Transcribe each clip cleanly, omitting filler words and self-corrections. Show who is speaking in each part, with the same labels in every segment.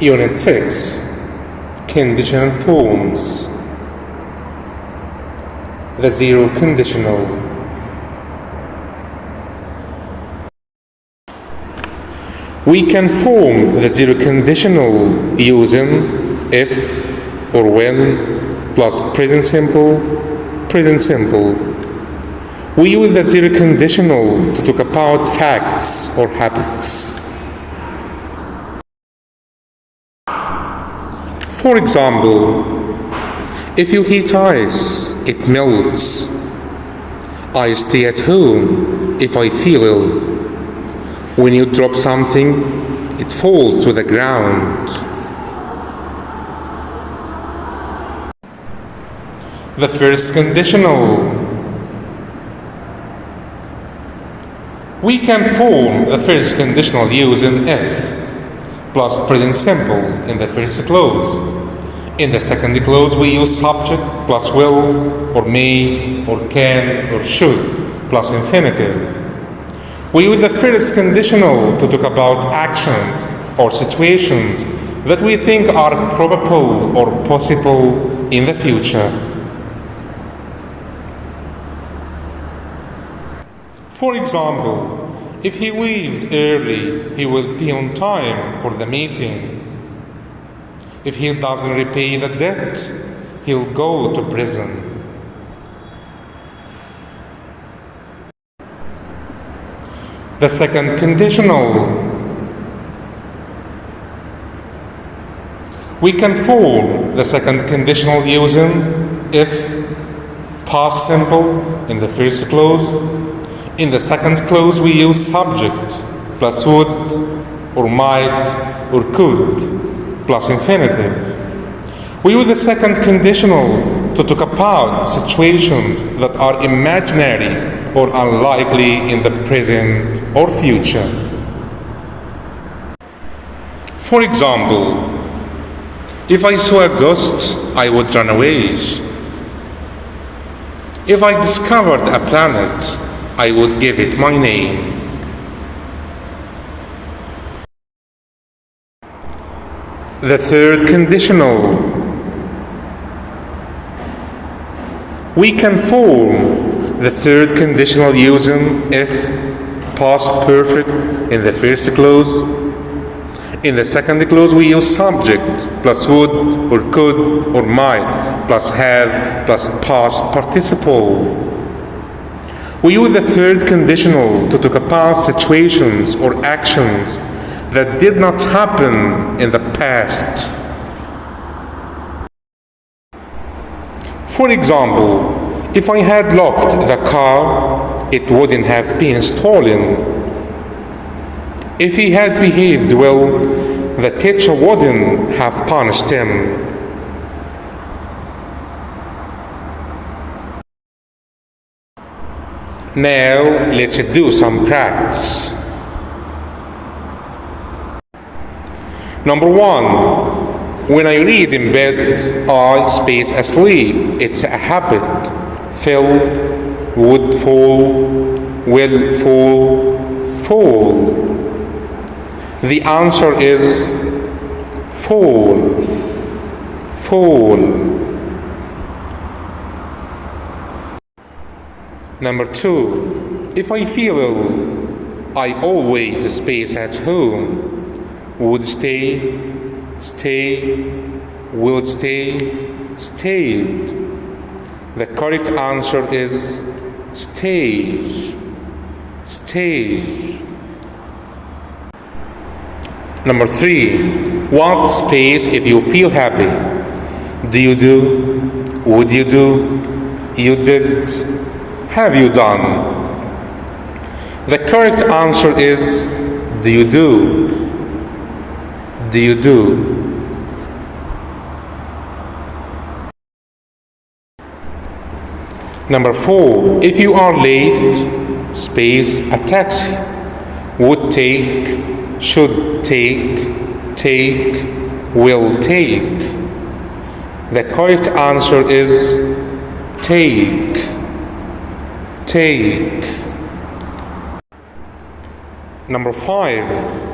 Speaker 1: Unit 6 Conditional Forms. The zero conditional. We can form the zero conditional using if or when plus present simple, present simple. We use the zero conditional to talk about facts or habits. For example, if you heat ice, it melts. I stay at home if I feel ill. When you drop something, it falls to the ground. The first conditional. We can form the first conditional using if plus present simple in the first clause. In the second clause, we use subject plus will or may or can or should plus infinitive. We use the first conditional to talk about actions or situations that we think are probable or possible in the future. For example, if he leaves early, he will be on time for the meeting. If he doesn't repay the debt, he'll go to prison. The second conditional. We can form the second conditional using if past simple in the first clause. In the second clause, we use subject plus would or might or could plus infinitive. We use the second conditional to talk about situations that are imaginary or unlikely in the present or future. For example, if I saw a ghost, I would run away. If I discovered a planet, I would give it my name. The third conditional. We can form the third conditional using if past perfect in the first clause. In the second clause, we use subject plus would or could or might plus have plus past participle. We use the third conditional to talk about situations or actions that did not happen in the past. For example, if I had locked the car, it wouldn't have been stolen. If he had behaved well, the teacher wouldn't have punished him. Now, let's do some practice. Number 1. When I read in bed, I space asleep. It's a habit. Fell, would fall, will fall, fall. The answer is fall, fall. Number 2. If I feel ill, I always space at home. Would stay, stay, will stay, stayed. The correct answer is stay, stay. Number 3. What space if you feel happy? Do you do? Would you do? You did? Have you done? The correct answer is do you do? Do you do? Number 4. If you are late, space a taxi. Would take, should take, take, will take. The correct answer is take, take. Number 5.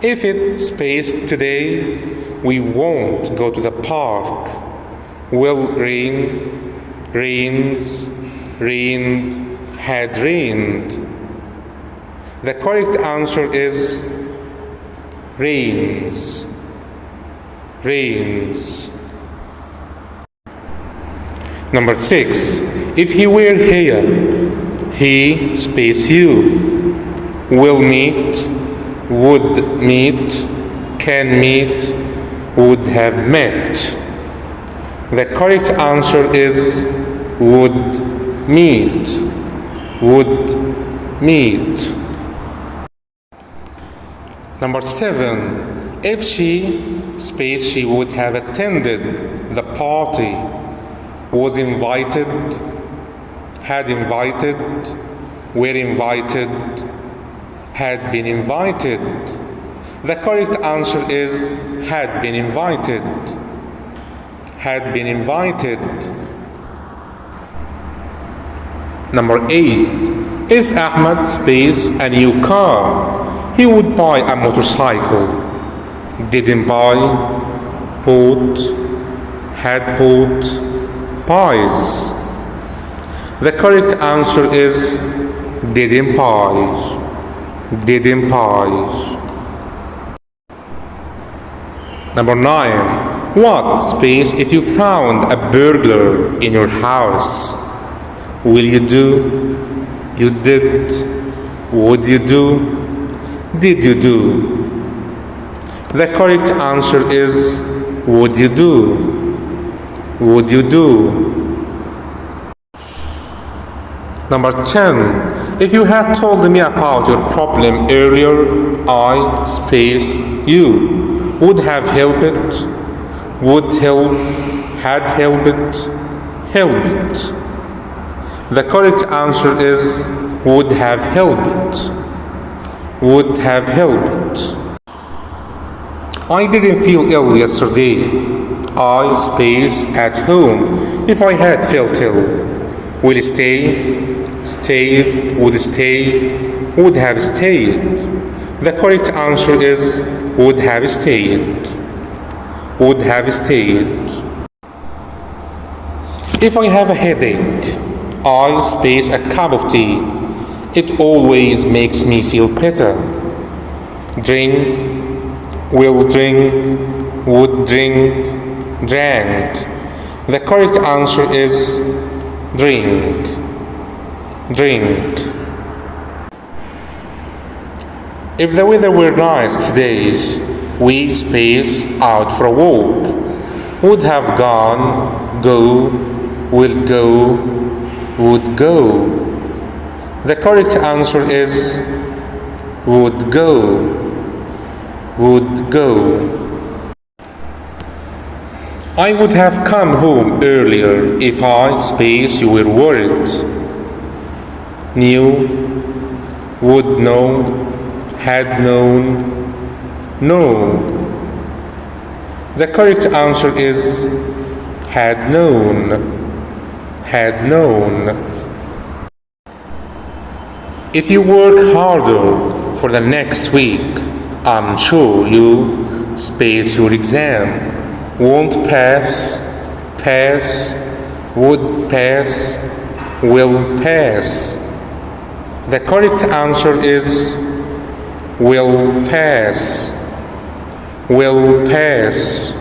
Speaker 1: If it space today, we won't go to the park. Will rain, rains, rained, had rained. The correct answer is rains, rains. Number 6. If he were here, he space you. Will meet, would meet, can meet, would have met. The correct answer is would meet, would meet. Number 7. If she would have attended the party, was invited, had invited, were invited, had been invited. The correct answer is had been invited, had been invited. Number 8. If Ahmed space a new car, he would buy a motorcycle. Didn't buy, bought, had bought, buys. The correct answer is didn't buy, didn't buy. Number 9. What space if you found a burglar in your house? Will you do? You did. Would you do? Did you do? The correct answer is would you do? Would you do? Number 10. If you had told me about your problem earlier, I space you would have helped, would help, had helped, help it. The correct answer is would have helped, would have helped. I didn't feel ill yesterday. I space at home. If I had felt ill, will stay, stayed, would stay, would have stayed. The correct answer is would have stayed, would have stayed. If I have a headache, I space a cup of tea. It always makes me feel better. Drink, will drink, would drink, drank. The correct answer is drink, drink. If the weather were nice today, we space out for a walk. Would have gone, go, will go, would go. The correct answer is would go, would go. I would have come home earlier if I space you were worried. Knew, would know, had known, know. The correct answer is had known, had known. If you work harder for the next week, I'm sure you space your exam. Won't pass, pass, would pass, will pass. The correct answer is will pass, will pass.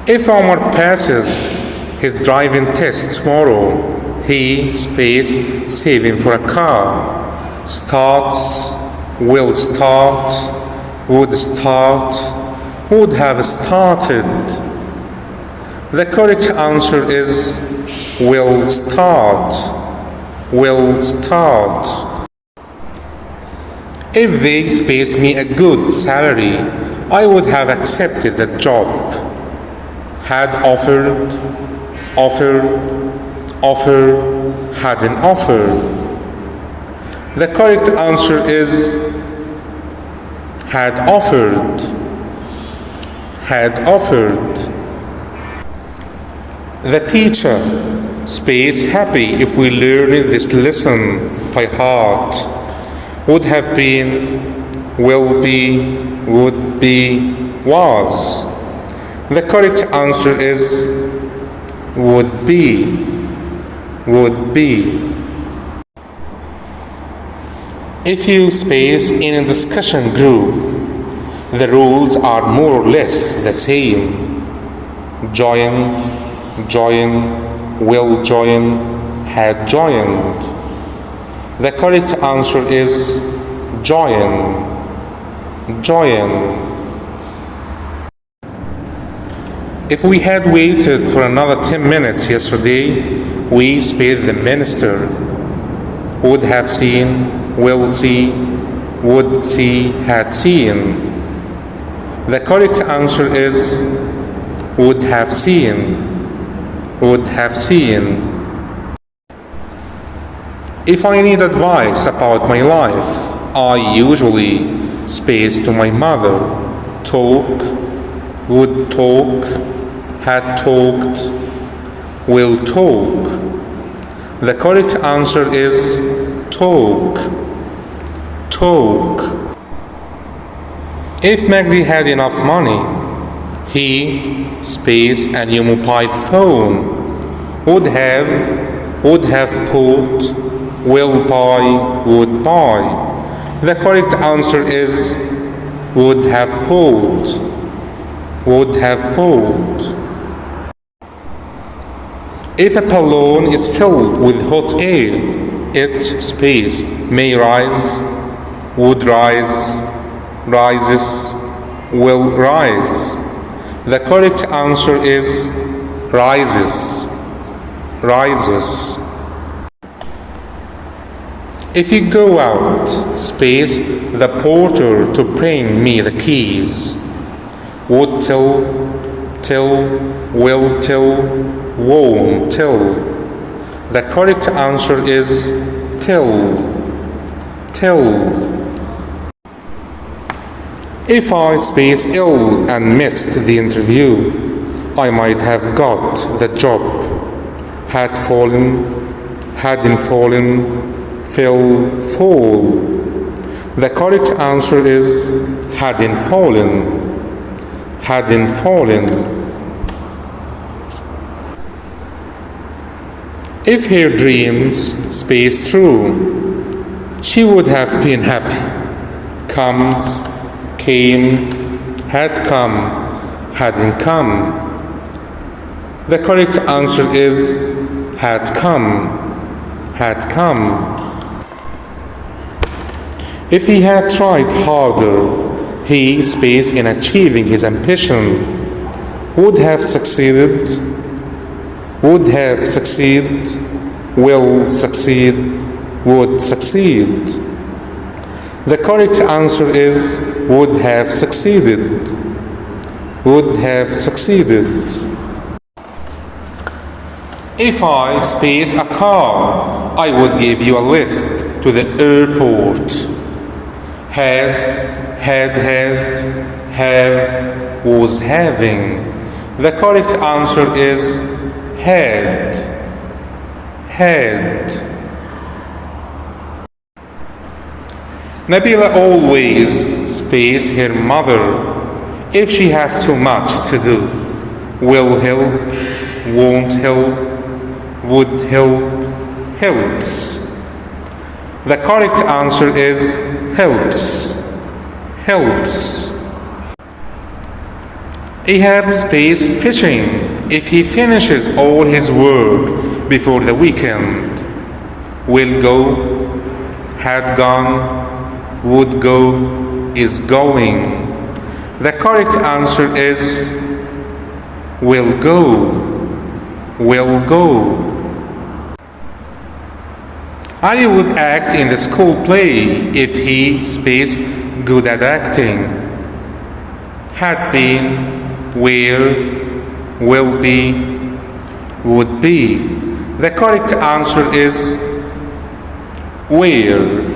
Speaker 1: If Omar passes his driving test tomorrow, he space saving for a car. Starts, will start, would start, would have started. The correct answer is will start, will start. If they space me a good salary, I would have accepted the job. Had offered, offered, offer, had an offer. The correct answer is had offered, had offered. The teacher space happy if we learn this lesson by heart. Would have been, will be, would be, was. The correct answer is would be. Would be. If you space in a discussion group, the rules are more or less the same. Joined, join, will join, had joined. The correct answer is join. Join. If we had waited for another 10 minutes yesterday, we spared the minister. Would have seen, will see, would see, had seen. The correct answer is would have seen. Would have seen. If I need advice about my life, I usually space to my mother. Talk, would talk, had talked, will talk. The correct answer is talk. Talk. If Magdi had enough money, he, space, a new mobile phone, would have bought, will buy, would buy. The correct answer is would have bought. Would have bought. If a balloon is filled with hot air, it, space, may rise, would rise, rises, will rise. The correct answer is rises. Rises. If you go out, space, the porter to bring me the keys, would tell, will tell, won't tell. The correct answer is tell. Tell. If I space ill and missed the interview, I might have got the job. Had fallen, hadn't fallen, fell, fall. The correct answer is hadn't fallen. Hadn't fallen. If her dreams space true, she would have been happy. Comes, came, had come, hadn't come. The correct answer is had come. Had come. If he had tried harder, he, space, in achieving his ambition, would have succeeded, will succeed, would succeed. The correct answer is would have succeeded. Would have succeeded. If I space a car, I would give you a lift to the airport. Had, have, was having. The correct answer is had. Nabila always space her mother if she has too much to do. Will help, won't help, would help, helps. The correct answer is helps. Helps. Ahab space fishing if he finishes all his work before the weekend. Will go, had gone, would go, is going. The correct answer is will go. Will go. Ali would act in the school play if he space good at acting. Had been, were, will be, would be. The correct answer is where.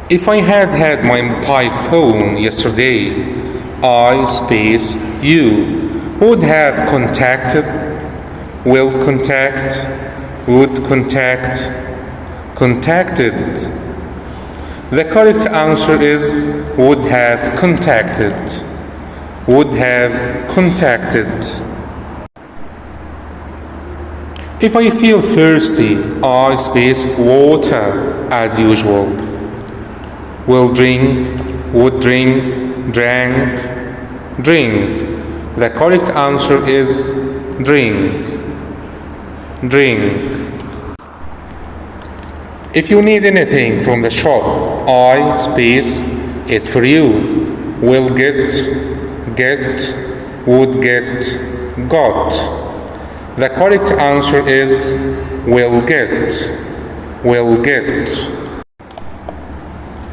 Speaker 1: If I had my mobile phone yesterday, I space you would have contacted, will contact, would contact, contacted. The correct answer is would have contacted. Would have contacted. If I feel thirsty, I space water as usual. Will drink, would drink, drank, drink. The correct answer is drink. Drink. If you need anything from the shop, I space it for you. Will get, would get, got. The correct answer is will get. Will get.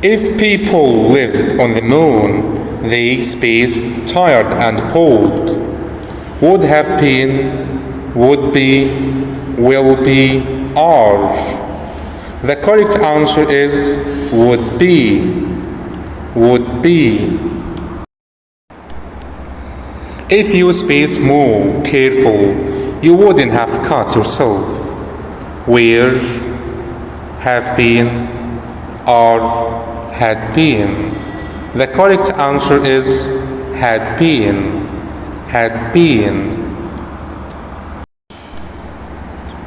Speaker 1: If people lived on the moon, they space tired and cold. Would have been, would be, will be, are. The correct answer is would be. Would be. If you space more careful, you wouldn't have cut yourself. Where, have been, are, had been. The correct answer is had been. Had been.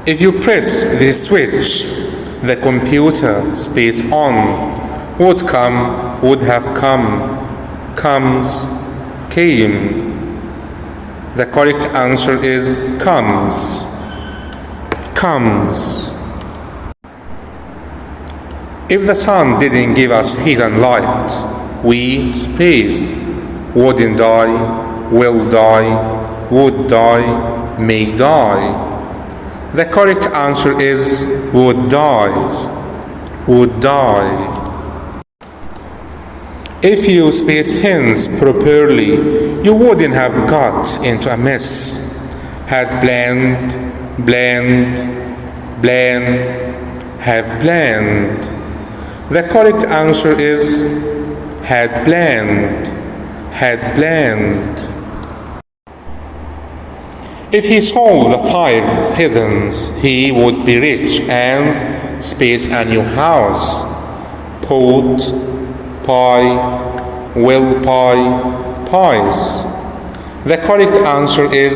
Speaker 1: If you press this switch, the computer space on would come, would have come, comes, came. The correct answer is comes. Comes. If the sun didn't give us heat and light, we space wouldn't die, will die, would die, may die. The correct answer is would die. Would die. If you space things properly, you wouldn't have got into a mess. Had planned, planned, plan, have planned. The correct answer is had planned, had planned. If he sold the 5 feathers, he would be rich and space a new house. Pot, pie, will pie, pies. The correct answer is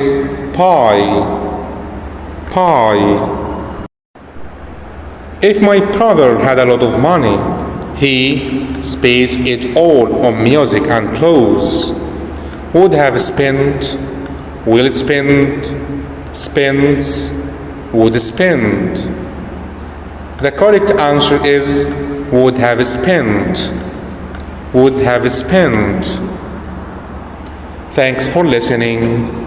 Speaker 1: pie. Pie. If my brother had a lot of money, he spent it all on music and clothes. Would have spent, will spend, spends, would spend. The correct answer is would have spent. Would have spent. Thanks for listening.